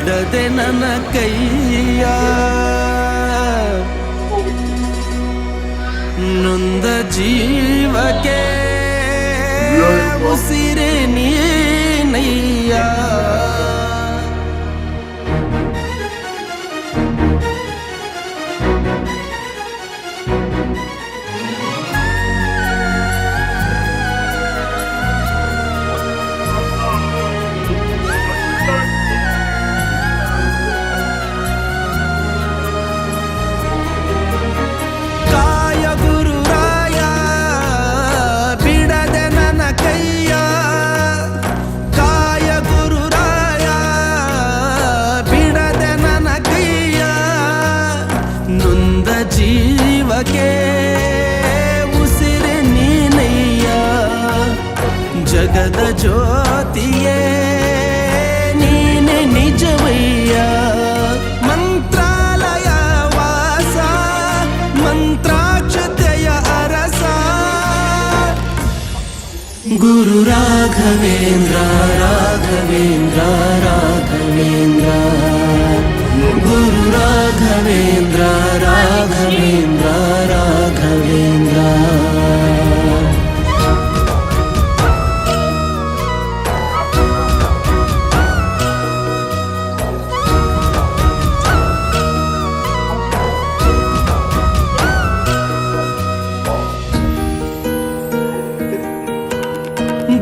ಬಿಡದೆ ನನ್ನ ಕೈಯ ನೊಂದ ಜೀವಕ್ಕೆ ಉಸಿರೇ ನೀನಯ್ಯ ಜೀವಕ್ಕೆ ಉಸಿರು ನೀನಯ್ಯ ಜಗದ ಜ್ಯೋತಿಯೇ ನೀನೆ ನಿಜವಯ್ಯ ಮಂತ್ರಾಲಯ ವಾಸ ಮಂತ್ರಾಕ್ಷತೆಯ ಅರಸ ಗುರು ರಾಘವೇಂದ್ರ ರಾಘವೇಂದ್ರ ರಾಘವೇಂದ್ರ ಗುರು ರಾಘವೇಂದ್ರ ರಾಘವೇಂದ್ರ ರಾಘವೇಂದ್ರ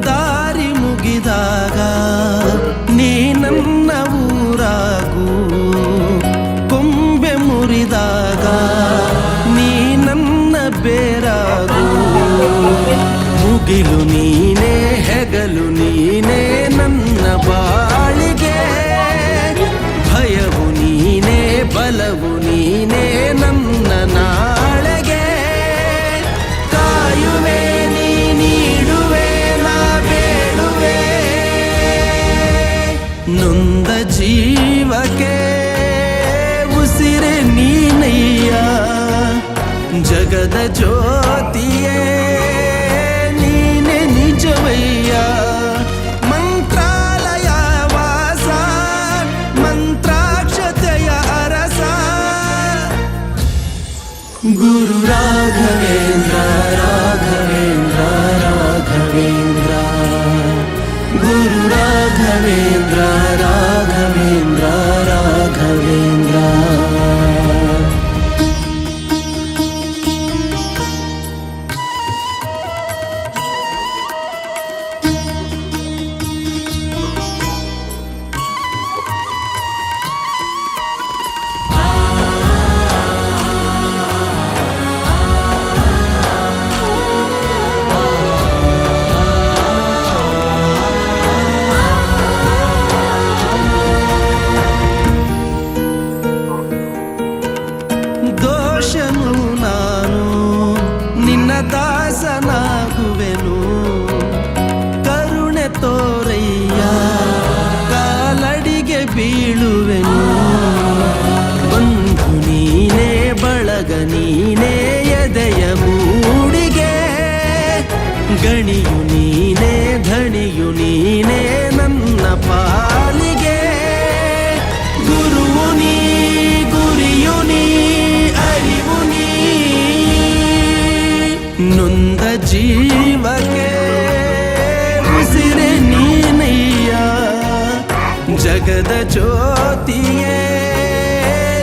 ದಾರಿ ಮುಗಿದಾಗ ನೀ ನನ್ನ ಊರಾಗು ಕೊಂಬೆ ಮುರಿದಾಗ ನೀ ನನ್ನ ಬೇರಾಗು ಮುಗಿಲು ನೀನೇ ಹೆಗಲು ನೀನೇ ನನ್ನ ಬಾಳಿಗೆ ಭಯವು ನೀನೇ ಬಲವು ನೀನೇ ನನ್ನ ನಾಳೆಗೆ ಕಾಯುವೆ ನೀ ನೀಡುವೆ ನಾ ಬೇಡುವೆ ನೊಂದ ಜೀವಕ್ಕೆ ಉಸಿರೇ ನೀನಯ್ಯ ಜಗದ ಜ್ಯೋತಿಯೇ ನೀನೆ ನಿಜವಯ್ಯ ಮಂತ್ರಾಲಯ ವಾಸ ಮಂತ್ರಾಕ್ಷತೆಯ ಅರಸ ಗುರು ರಾಘವೇಂದ್ರ ರಾಘವೇಂದ್ರ ರಾಘವೇಂದ್ರ ಗುರು ರಾಘವೇಂದ್ರ ರಾಘವೇಂದ್ರ ರಾಘವೇಂದ್ರ ದೋಷನು ನಾನು ನಿನ್ನ ದಾಸನಾಗುವೆನು ಕರುಣೆ ತೋರಯ್ಯ ಕಾಲಡಿಗೆ ಬೀಳುವೆನು ಬಂಧು ನೀನೇ ಬಳಗ ನೀನೇ ಎದೆಯ ಮೂಡಿಗೆ ಗಣಿಯು ನೀನೇ ಧಣಿಯು ನೀನೇ ನನ್ನ ಪಾಲಿಗೆ ಗುರುವು ನೀ ಗುರಿಯು ನೀ ಅರಿವು ನೀ ನೊಂದ ಜೀವಕ್ಕೆ ಉಸಿರೇ ನೀನಯ್ಯ ಜಗದ ಜ್ಯೋತಿಯೇ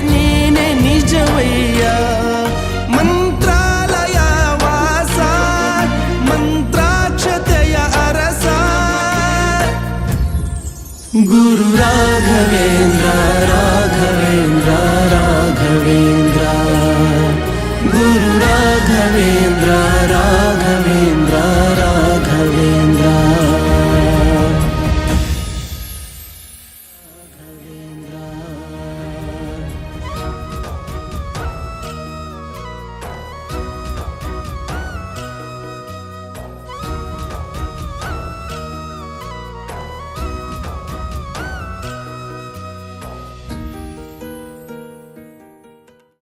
ನೀನೆ ನಿಜವಯ್ಯ ಮಂತ್ರಾಲಯ ವಾಸ ಮಂತ್ರಾಕ್ಷತೆಯ ಅರಸ ಗುರು ರಾಘವೇಂದ್ರ ರಾಘವೇಂದ್ರ ರಾಘವೇಂದ್ರ ಗುರು ರಾಘವೇಂದ್ರ